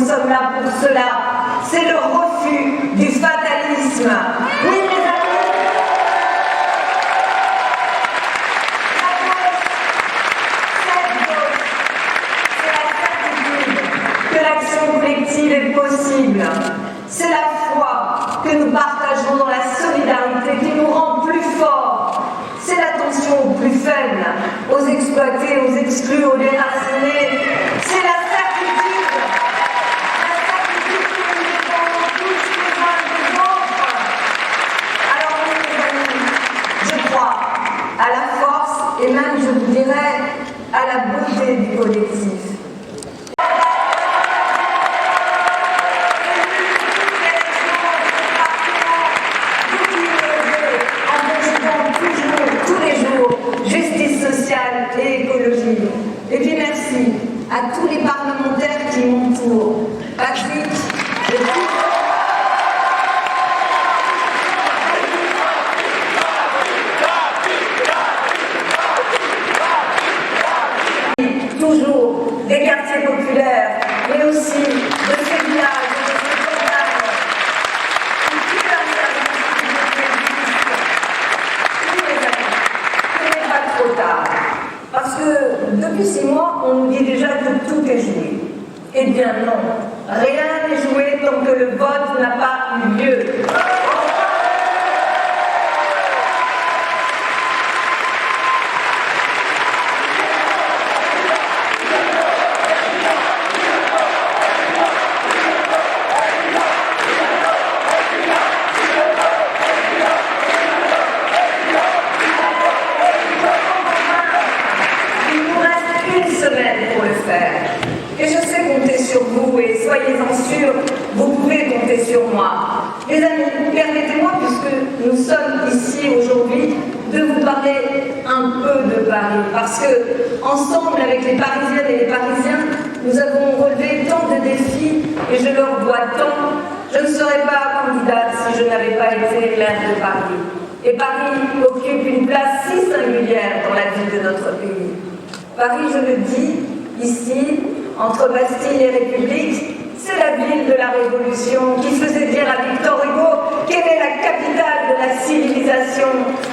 nous sommes là pour cela. C'est le refus du fatalisme. Oui, mes amis, que l'action collective est possible. C'est la foi que nous partageons dans la solidarité qui nous rend plus forts. C'est l'attention aux plus faibles, aux exploités, aux exclus, aux déracinés. C'est la certitude que nous dépendons tous les uns des autres. Alors oui, mes amis, je crois à la force et même, je vous dirais, à la beauté du collectif. Et écologie. Et puis merci à tous les parlementaires qui m'entourent. Patrick, toujours des quartiers populaires, mais aussi de ces villages, de ces campagnes. Ce n'est pas trop tard. Parce que depuis 6 mois, on nous dit déjà que tout est joué. Eh bien non, rien n'est joué tant que le vote n'a pas eu lieu. Et je sais compter sur vous, et soyez-en sûrs, vous pouvez compter sur moi. Les amis, permettez-moi, puisque nous sommes ici aujourd'hui, de vous parler un peu de Paris. Parce que, ensemble, avec les Parisiennes et les Parisiens, nous avons relevé tant de défis, et je leur dois tant. Je ne serais pas candidate si je n'avais pas été maire de Paris. Et Paris occupe une place si singulière dans la vie de notre pays. Paris, je le dis, ici, entre Bastille et République, c'est la ville de la Révolution qui faisait dire à Victor Hugo qu'elle est la capitale de la civilisation.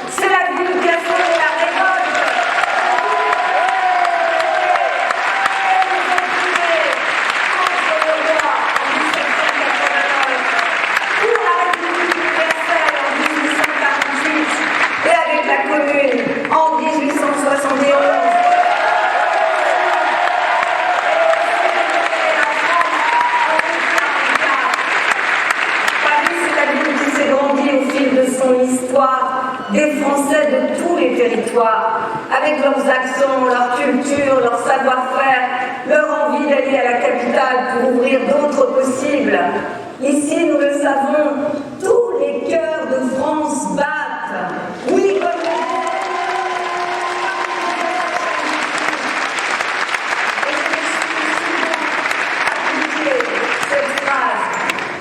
C'est la ville qui a fait la révolte. Contre le roi en 1789, pour la République universelle en 1848 et avec la Commune en 1871. Histoire des Français de tous les territoires, avec leurs accents, leur culture, leur savoir-faire, leur envie d'aller à la capitale pour ouvrir d'autres possibles. Ici, nous le savons, tous les cœurs de France battent. Oui, comme cette phrase,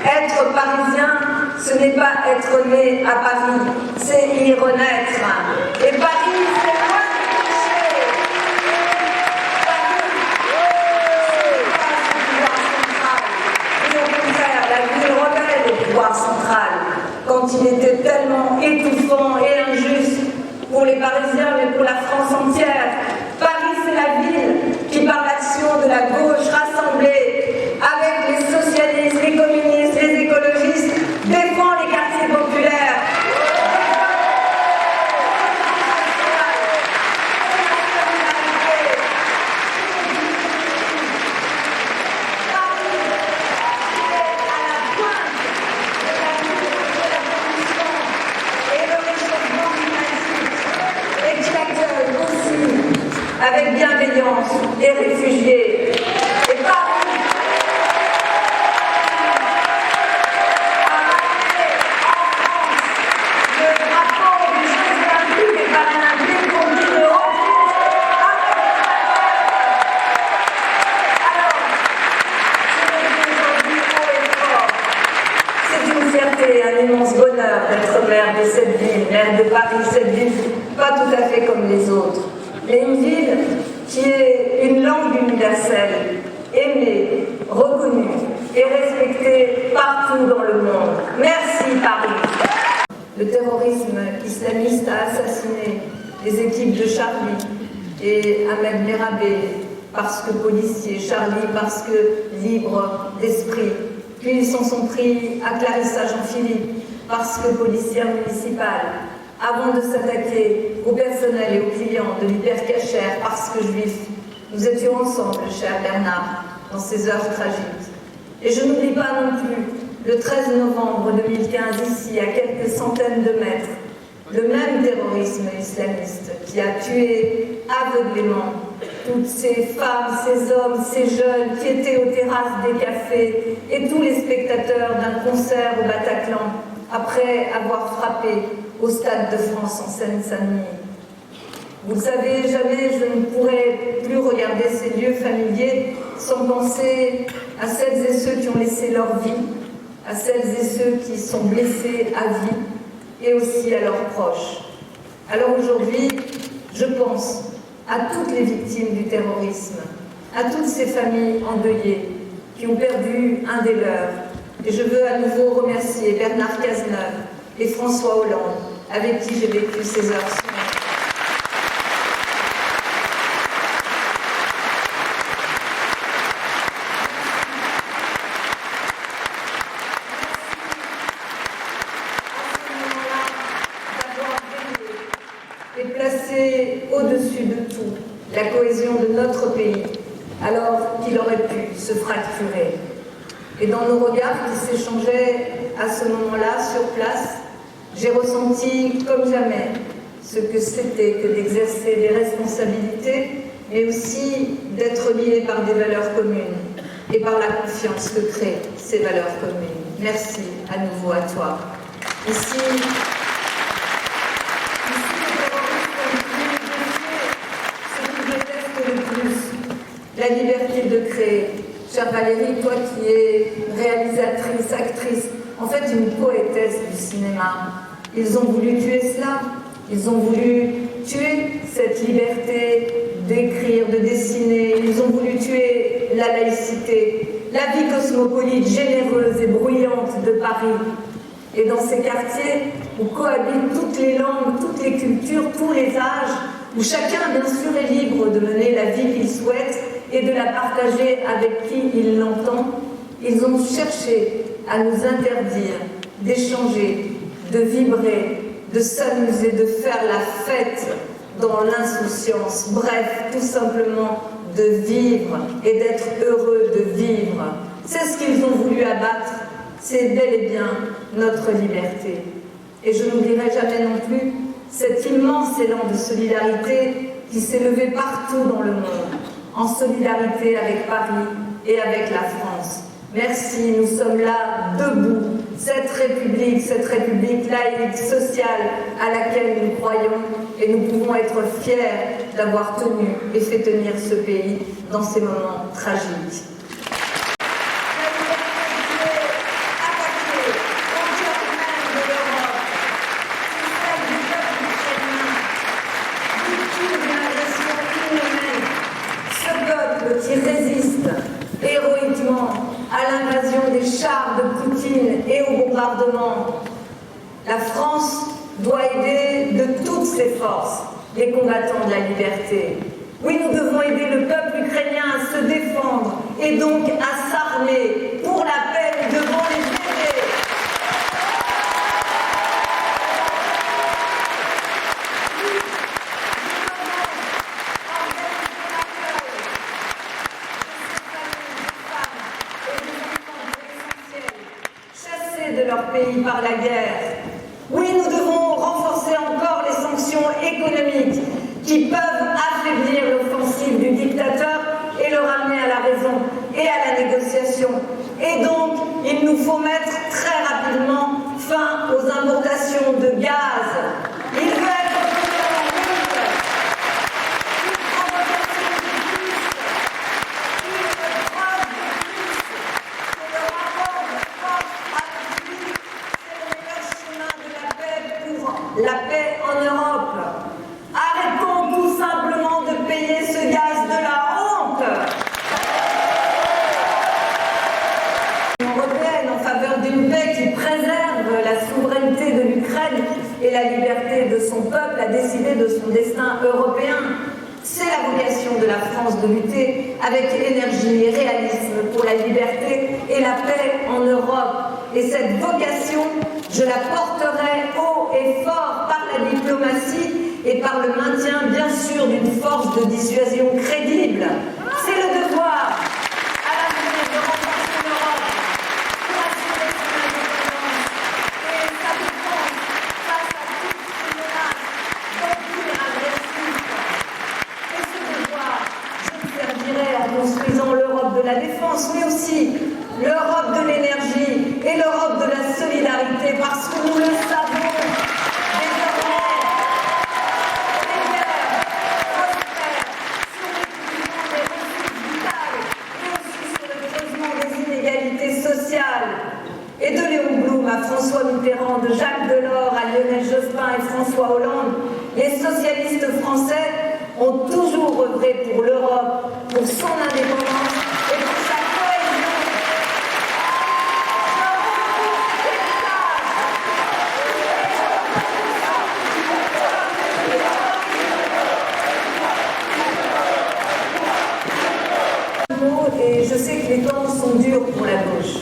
être parisien, ce n'est pas être né à Paris, c'est y renaître. Et Paris, c'est loin du cliché. Paris, c'est pas le pouvoir central. Et au contraire, la ville rebelle au pouvoir central, quand il était tellement étouffant et injuste pour les Parisiens, mais pour la France entière. Paris, c'est la ville qui, par l'action de la gauche rassemblée, avec les socialistes, les communistes, les écologistes, défend les quartiers populaires. Et qui accueille aussi avec bienveillance les réfugiés. Et Paris un immense bonheur d'être maire de cette ville, maire de Paris, cette ville pas tout à fait comme les autres, mais une ville qui est une langue universelle, aimée, reconnue, partout dans le monde. Merci Paris. Le terrorisme islamiste a assassiné les équipes de Charlie et Ahmed Merabé parce que policier, Charlie parce que libre d'esprit. Puis ils s'en sont pris à Clarissa Jean-Philippe parce que policière municipale, avant de s'attaquer au personnel et aux clients de l'hypercachère parce que juifs. Nous étions ensemble, cher Bernard, dans ces heures tragiques. Et je n'oublie pas non plus, le 13 novembre 2015, ici, à quelques centaines de mètres, le même terrorisme islamiste qui a tué aveuglément toutes ces femmes, ces hommes, ces jeunes qui étaient aux terrasses des cafés et tous les spectateurs d'un concert au Bataclan après avoir frappé au Stade de France en Seine-Saint-Denis. Vous le savez, jamais je ne pourrai plus regarder ces lieux familiers sans penser à celles et ceux qui ont laissé leur vie, à celles et ceux qui sont blessés à vie, et aussi à leurs proches. Alors aujourd'hui, je pense à toutes les victimes du terrorisme, à toutes ces familles endeuillées qui ont perdu un des leurs. Et je veux à nouveau remercier Bernard Cazeneuve et François Hollande, avec qui j'ai vécu ces heures sombres. Et placer au-dessus de tout la cohésion de notre pays, alors qu'il aurait pu se fracturer. Et dans nos regards qui s'échangeaient à ce moment-là, sur place, j'ai ressenti comme jamais ce que c'était que d'exercer des responsabilités, mais aussi d'être lié par des valeurs communes et par la confiance que créent ces valeurs communes. Merci à nouveau à toi. Ici, la liberté de créer. Chère Valérie, toi qui es réalisatrice, actrice, en fait une poétesse du cinéma, ils ont voulu tuer cela. Ils ont voulu tuer cette liberté d'écrire, de dessiner. Ils ont voulu tuer la laïcité, la vie cosmopolite, généreuse et bruyante de Paris. Et dans ces quartiers où cohabitent toutes les langues, toutes les cultures, tous les âges, où chacun, bien sûr, est libre de mener la vie qu'il souhaite et de la partager avec qui il l'entend, ils ont cherché à nous interdire d'échanger, de vibrer, de s'amuser, de faire la fête dans l'insouciance. Bref, tout simplement de vivre et d'être heureux de vivre. C'est ce qu'ils ont voulu abattre. C'est bel et bien notre liberté. Et je n'oublierai jamais non plus cet immense élan de solidarité qui s'est levé partout dans le monde, en solidarité avec Paris et avec la France. Merci, nous sommes là, debout, cette république laïque, sociale, à laquelle nous croyons, et nous pouvons être fiers d'avoir tenu et fait tenir ce pays dans ces moments tragiques. Qui résiste héroïquement à l'invasion des chars de Poutine et au bombardement. La France doit aider de toutes ses forces les combattants de la liberté. Oui, nous devons aider le peuple ukrainien à se défendre et donc à s'armer pour la paix. Nous devons les aider. De leur pays par la guerre. Oui, nous devons renforcer encore les sanctions économiques qui peuvent affaiblir l'offensive du dictateur et le ramener à la raison et à la négociation. Et donc, il nous faut mettre très rapidement fin aux importations de gaz. Il veut être la paix en Europe. Arrêtons tout simplement de payer ce gaz de la honte. L'Union européenne en faveur d'une paix la liberté de son peuple à décider de son destin européen. C'est la vocation de la France de lutter avec énergie et réalisme pour la liberté et la paix en Europe. Et cette vocation, je la porterai haut et fort par la diplomatie et par le maintien, bien sûr, d'une force de dissuasion crédible. C'est le devoir à l'avenir de renforcer l'Europe pour assurer son indépendance et sa défense face à toutes ces menaces d'empire agressif. Et ce devoir, je le servirai en construisant l'Europe de la défense, mais aussi l'Europe de l'énergie et l'Europe de la solidarité, parce que nous le savons, désormais, les guerres prospèrent sur l'épuisement des ressources vitales, mais aussi sur le creusement des inégalités sociales. Et de Léon Blum à François Mitterrand, de Jacques Delors à Lionel Jospin et François Hollande, les socialistes français ont toujours œuvré pour l'Europe, pour son indépendance et pour sa cohésion. Et je sais que les temps sont durs pour la gauche.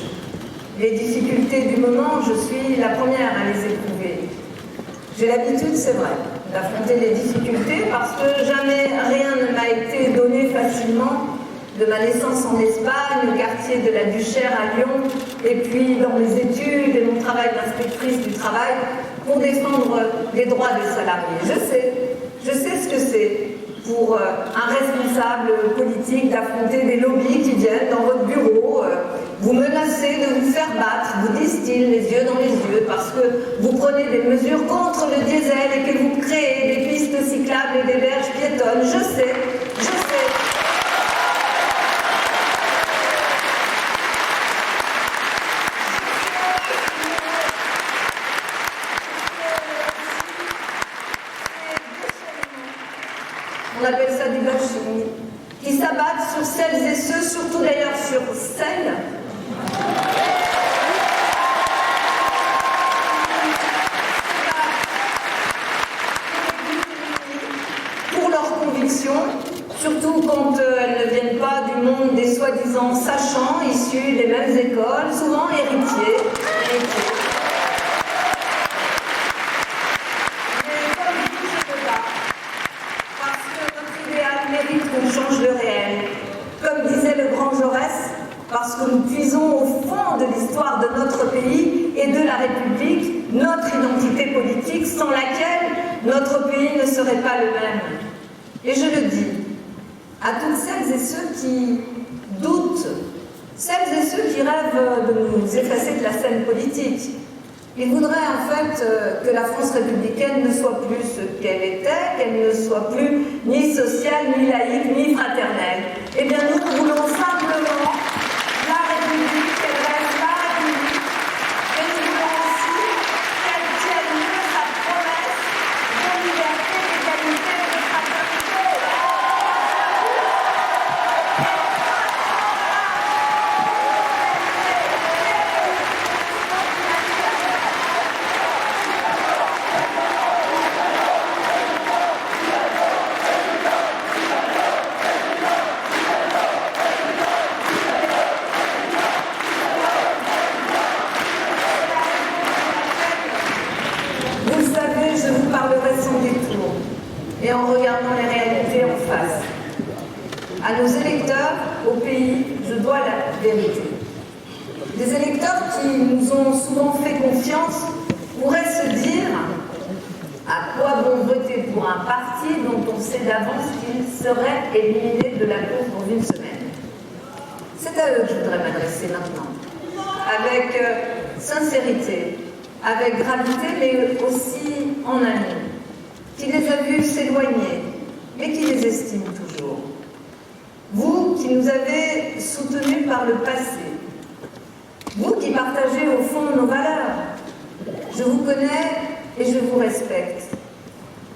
Les difficultés du moment, je suis la première à les éprouver. J'ai l'habitude, c'est vrai, d'affronter les difficultés parce que jamais rien ne m'a été donné facilement. De ma naissance en Espagne, au quartier de la Duchère à Lyon, et puis dans mes études et mon travail d'inspectrice du travail pour défendre les droits des salariés. Je sais ce que c'est pour un responsable politique d'affronter des lobbies qui viennent dans votre bureau, vous menacez de vous faire battre, vous disent-ils les yeux dans les yeux, parce que vous prenez des mesures contre le diesel et que vous créez des pistes cyclables et des berges piétonnes. Je sais. On appelle ça du bashing, qui s'abattent sur celles et ceux, surtout d'ailleurs sur celles pour leurs convictions, surtout quand elles ne viennent pas du monde des soi-disant sachants, issus des mêmes écoles, souvent héritiers. Qu'on change le réel. Comme disait le grand Jaurès, parce que nous puisons au fond de l'histoire de notre pays et de la République notre identité politique sans laquelle notre pays ne serait pas le même. Et je le dis à toutes celles et ceux qui doutent, celles et ceux qui rêvent de nous effacer de la scène politique. Ils voudraient en fait que la France républicaine ne soit plus ce qu'elle était, qu'elle ne soit plus ni sociale, ni laïque, ni fraternelle. Eh bien, nous voulons simplement la République, qu'elle reste la République, et nous voulons aussi qu'elle tienne mieux sa promesse de liberté, d'égalité et de fraternité. Et en regardant les réalités en face. À nos électeurs, au pays, je dois la vérité. Des électeurs qui nous ont souvent fait confiance pourraient se dire à quoi bon voter pour un parti dont on sait d'avance qu'il serait éliminé de la course dans une semaine. C'est à eux que je voudrais m'adresser maintenant. Avec sincérité, avec gravité, mais aussi en amour. Qui les a vus s'éloigner, mais qui les estime toujours. Vous qui nous avez soutenus par le passé, vous qui partagez au fond nos valeurs, je vous connais et je vous respecte.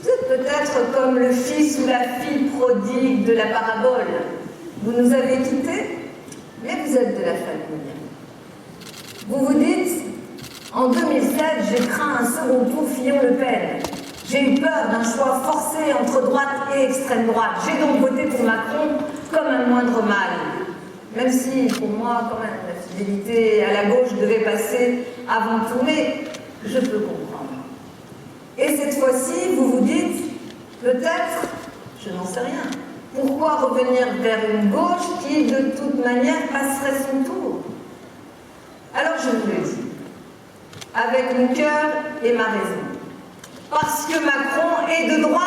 Vous êtes peut-être comme le fils ou la fille prodigue de la parabole. Vous nous avez quittés, mais vous êtes de la famille. Vous vous dites, En 2007, j'ai craint un second tour Fillon-Le Pen. J'ai eu peur d'un choix forcé entre droite et extrême droite. J'ai donc voté pour Macron comme un moindre mal. Même si, pour moi, quand même, la fidélité à la gauche devait passer avant tout, mais je peux comprendre. Et cette fois-ci, vous vous dites, peut-être, je n'en sais rien, pourquoi revenir vers une gauche qui, de toute manière, passerait son tour? Alors je vous le dis, avec mon cœur et ma raison. Parce que Macron est de droite.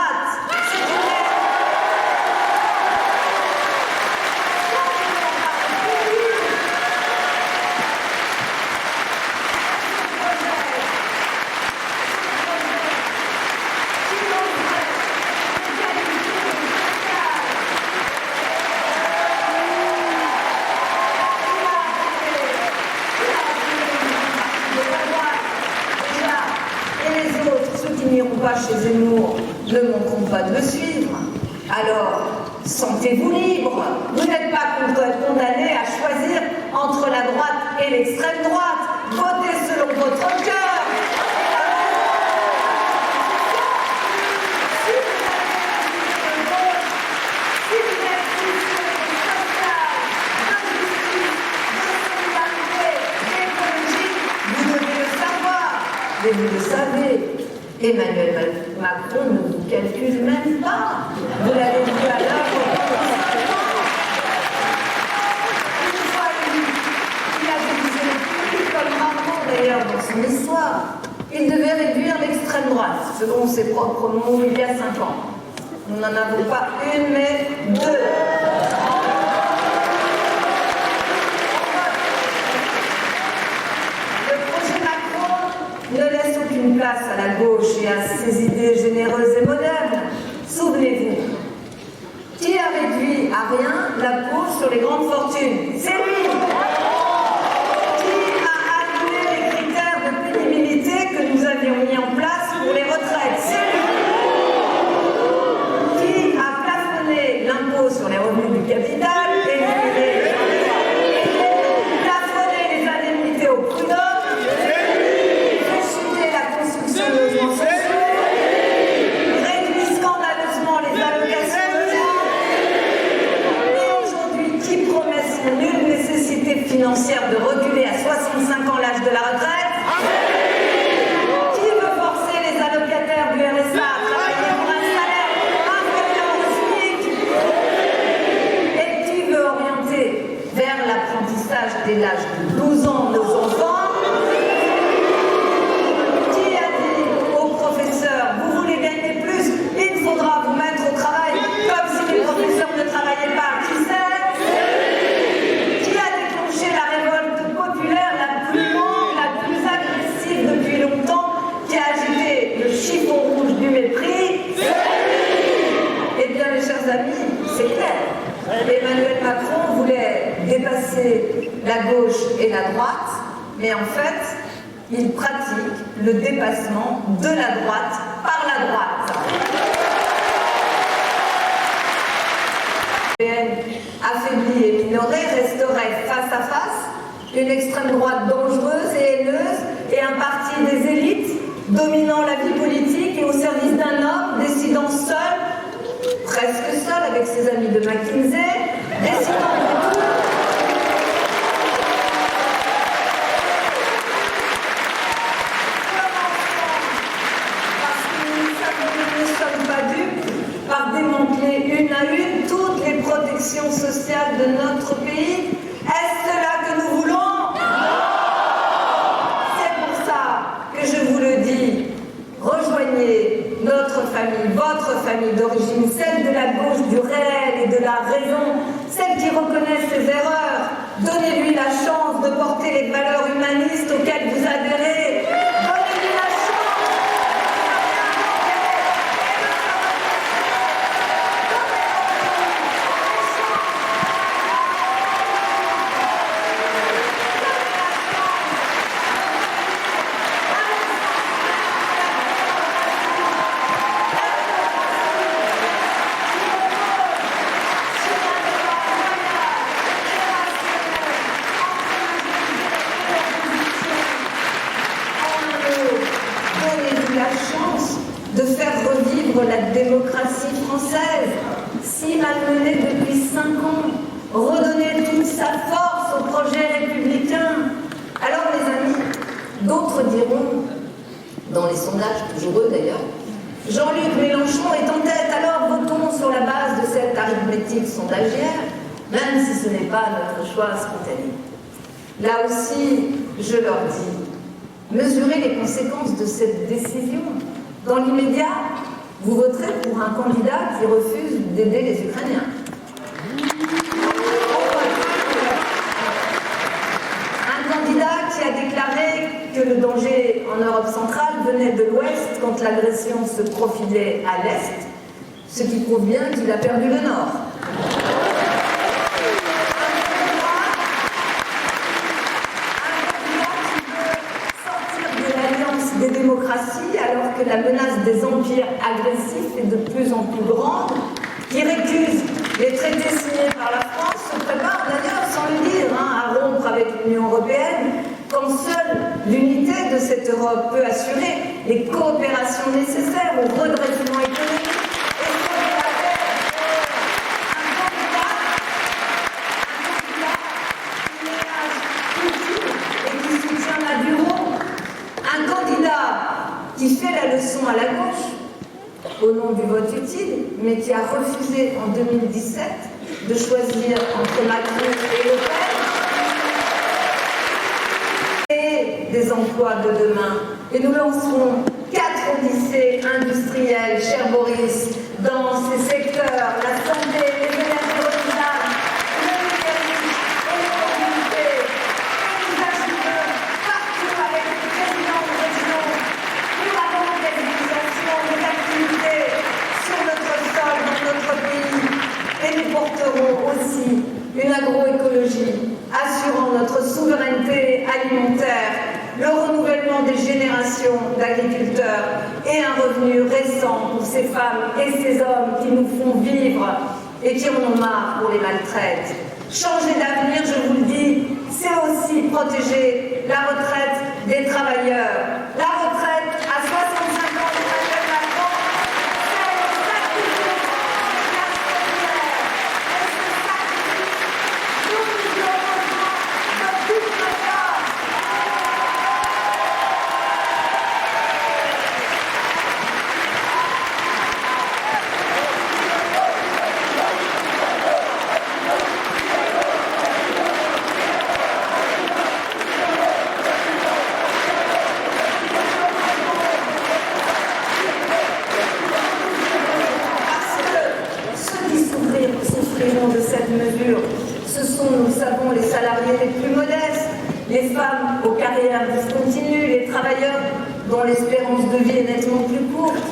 Pas chez Zemmour ne manqueront pas de le suivre. Alors, sentez-vous libre. Vous n'êtes pas condamné à choisir entre la droite et l'extrême droite. Votez selon votre cœur. Si vous êtes social, de justice, de solidarité, d'écologie, vous devez le savoir. Mais vous le savez. Emmanuel Macron ne vous calcule même pas. Vous l'avez vu à l'heure. Une fois élu, il a divisé le pays comme rarement d'ailleurs dans son histoire. Il devait réduire l'extrême droite, selon ses propres mots, il y a 5 ans. Nous n'en avons pas une, mais 2. Ne laisse aucune place à la gauche et à ses idées généreuses et modernes. Souvenez-vous, qui a réduit à rien l'impôt sur les grandes fortunes? C'est lui. Qui a annulé les critères de pénibilité que nous avions mis en place pour les retraites? C'est lui. Qui a plafonné l'impôt sur les revenus du capital et plafonné les indemnités aux prud'hommes? Réduit scandaleusement les allocations et aujourd'hui, qui promet sans nulle nécessité financière de reculer à 65 ans l'âge de la retraite? Qui veut forcer les allocataires du RSA à travailler pour un salaire inférieur au SMIC? Et qui veut orienter vers l'apprentissage dès l'âge de 12 ans nos enfants? Vous voulez gagner plus, il faudra vous mettre au travail comme si les professeurs ne travaillaient pas. Qui c'est? Qui a déclenché la révolte populaire la plus longue, la plus agressive depuis longtemps, qui a agité le chiffon rouge du mépris? Eh bien, mes chers amis, c'est clair. Emmanuel Macron voulait dépasser la gauche et la droite, mais en fait, il pratique le dépassement de la droite par la droite. Affaiblie et minorée resterait face à face une extrême droite dangereuse et haineuse et un parti des élites dominant la vie politique et au service d'un homme décidant seul, presque seul avec ses amis de McKinsey, décidant de tout. Par démanteler une à une toutes les protections sociales de notre pays. Est-ce cela que nous voulons? C'est pour ça que je vous le dis, rejoignez notre famille, votre famille d'origine, celle de la gauche, du réel et de la raison, celle qui reconnaît ses erreurs. Donnez-lui la chance de porter les valeurs humanistes auxquelles vous adhérez. Donnez-lui la chance. revivre la démocratie française, si malmenée depuis 5 ans, redonner toute sa force au projet républicain. Alors mes amis, d'autres diront, dans les sondages, toujours eux d'ailleurs, Jean-Luc Mélenchon est en tête, alors votons sur la base de cette arithmétique sondagière, même si ce n'est pas notre choix spontané. Là aussi, je leur dis, mesurez les conséquences de cette décision. Dans l'immédiat, vous voterez pour un candidat qui refuse d'aider les Ukrainiens. Un candidat qui a déclaré que le danger en Europe centrale venait de l'Ouest quand l'agression se profilait à l'Est, ce qui prouve bien qu'il a perdu le Nord. Des démocraties, alors que la menace des empires agressifs est de plus en plus grande, qui récuse les traités signés par la France, se prépare d'ailleurs, sans le dire, à rompre avec l'Union européenne, quand seule l'unité de cette Europe peut assurer les coopérations nécessaires au redressement économique et un candidat qui fait la leçon à la gauche au nom du vote utile, mais qui a refusé en 2017 de choisir entre Macron et Le Pen et des emplois de demain. Et nous lancerons 4 lycées industriels, cher Boris, dans ces secteurs, la santé, les énergies renouvelables, le numérique et les mobilités. Et nous agirons partout avec le président de région pour la modernisation des activités sur notre sol, dans notre pays. Et nous porterons aussi une agroécologie assurant notre souveraineté alimentaire, le renouvellement des générations d'agriculteurs et un revenu récent pour ces femmes et ces hommes qui nous font vivre et qui en ont marre pour les maltraites. Changer d'avenir, je vous le dis, c'est aussi protéger la retraite des travailleurs. La retraite à 65 ans des travailleurs de la France, c'est le sacrifice de la première. Et ce sacrifice, nous nous opposons de toute notre force. De cette mesure, ce sont, nous le savons, les salariés les plus modestes, les femmes aux carrières discontinues, les travailleurs dont l'espérance de vie est nettement plus courte,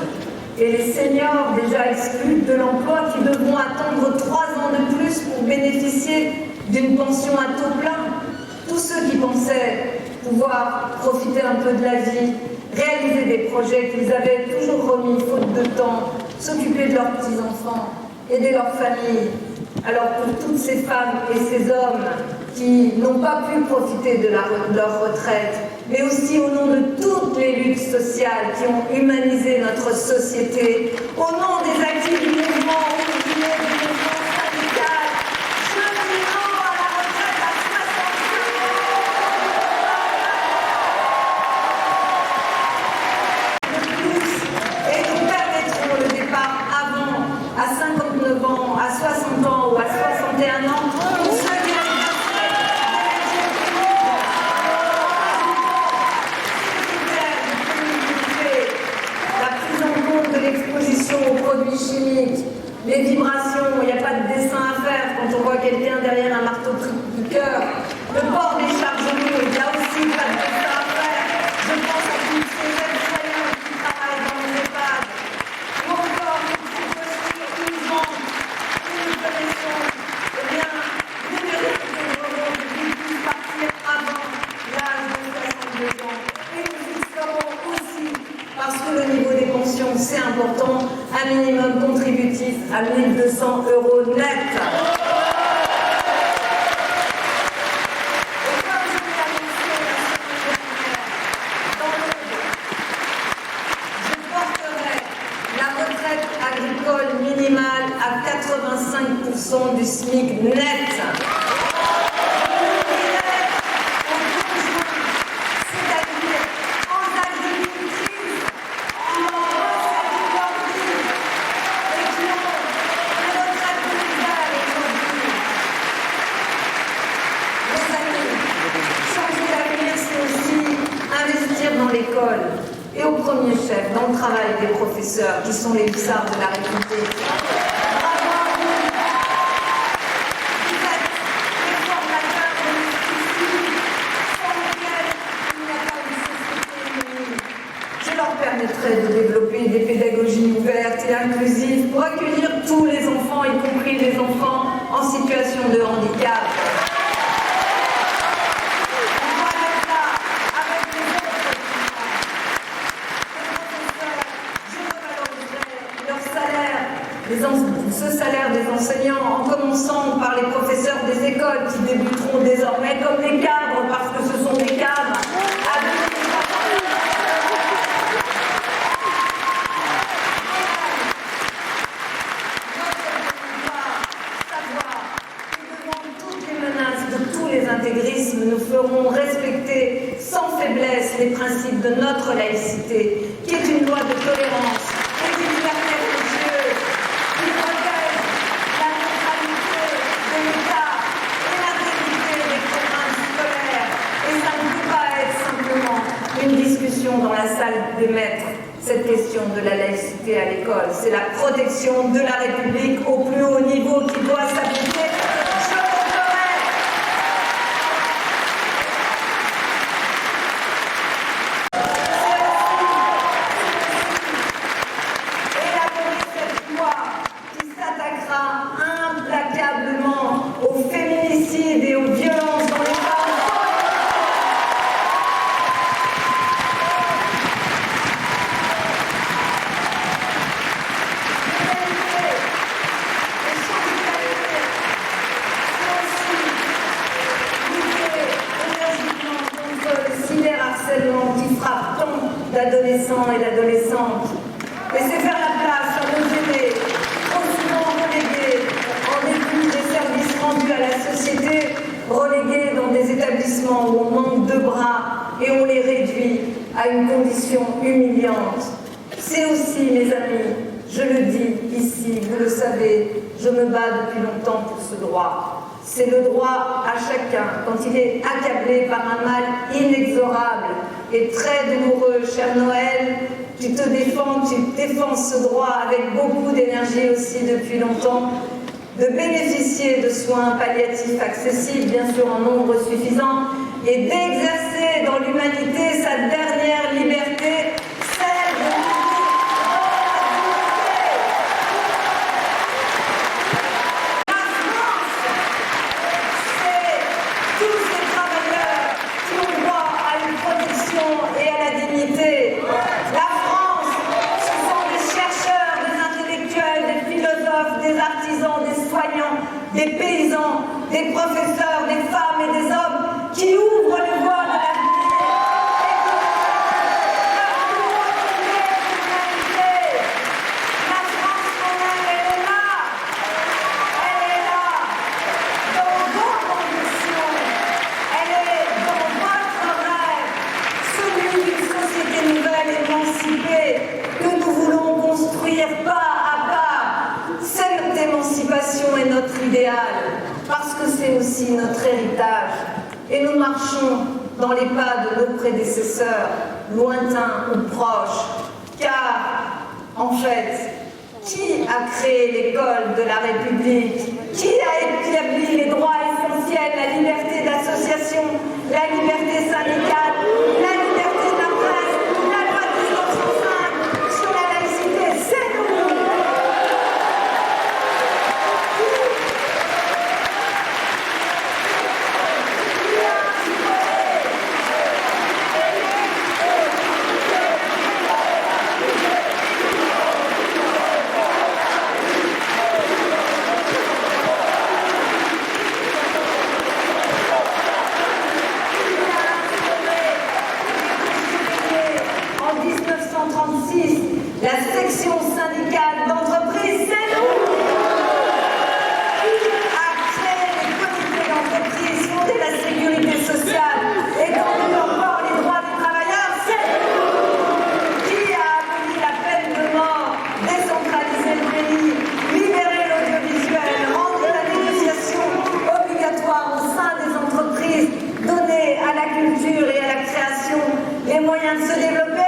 et les seniors déjà exclus de l'emploi qui devront attendre 3 ans de plus pour bénéficier d'une pension à taux plein. Tous ceux qui pensaient pouvoir profiter un peu de la vie, réaliser des projets qu'ils avaient toujours remis faute de temps, s'occuper de leurs petits-enfants, aider leurs familles. Alors pour toutes ces femmes et ces hommes qui n'ont pas pu profiter de leur retraite, mais aussi au nom de toutes les luttes sociales qui ont humanisé notre société, au nom des actifs du mouvement ouvrier, du mouvement syndical, je dis non à la retraite à 65 ans. Et nous permettrons le départ avant, à 59 ans, à 60 ans ou à 61 ans, pour ceux qui la prise en compte de l'exposition aux produits chimiques, les vibrations, il n'y a pas de dessin à faire quand on voit quelqu'un derrière un marteau-piqueur, le port des charges lourdes, il n'y a aussi pas de dessin à faire. Je pense à tous ces jeunes soignants qui travaillent dans les EHPAD, ou encore toutes ces postures innovantes que nous connaissons. Eh bien, nous mériterions de tous partir avant l'âge de 62 ans. Et nous fixerons aussi, parce que le niveau des pensions, c'est important, un minimum contributif à 1 200 € net. Je porterai la retraite du SMIC net. Et au premier chef, dans le travail des professeurs, qui sont les hussards de la République. Bravo à vous. Vous êtes les formateurs de l'Institut, sans lesquels il n'y a pas de société unie. Je leur permettrai de développer des pédagogies ouvertes et inclusives pour accueillir tous les enfants, y compris les enfants en situation de handicap. Ce salaire des enseignants, en commençant par les professeurs des écoles qui débuteront désormais comme des cadres, parce que ce sont des cadres. Devant toutes les menaces de tous les intégrismes, nous ferons respecter sans faiblesse les principes de notre laïcité, qui est une loi de tolérance, qui est une liberté religieuse, qui protège la neutralité de l'État et l'intégrité des programmes scolaires. Et ça ne peut pas être simplement une discussion dans la salle des maîtres, cette question de la laïcité à l'école. C'est la protection de la République au plus haut niveau qui doit s'appliquer. Qui frappe tant d'adolescents et d'adolescentes. Et c'est faire la place à nos aînés, trop souvent relégués en dépit des services rendus à la société, relégués dans des établissements où on manque de bras et on les réduit à une condition humiliante. C'est aussi, mes amis, je le dis ici, vous le savez, je me bats depuis longtemps pour ce droit. C'est le droit à chacun, quand il est accablé par un mal inexorable et très douloureux. Cher Noël, tu défends ce droit avec beaucoup d'énergie aussi depuis longtemps, de bénéficier de soins palliatifs accessibles, bien sûr en nombre suffisant, et d'exercer dans l'humanité sa dernière liberté, celle de vivre. Des paysans, des professeurs, des femmes et des hommes qui ouvrent les voies de l'avenir. La France qu'on aime, elle est là. Elle est là, dans vos convictions. Elle est dans votre rêve, celui d'une société nouvelle émancipée que nous voulons construire pas à pas. Cette émancipation est notre idéal, parce que c'est aussi notre héritage. Et nous marchons dans les pas de nos prédécesseurs, lointains ou proches. Car, en fait, qui a créé l'école de la République? Qui a établi les droits essentiels, la liberté d'association, la liberté syndicale, la liberté de la presse, la loi de 1905 sur la laïcité? C'est nous! moyens de se développer.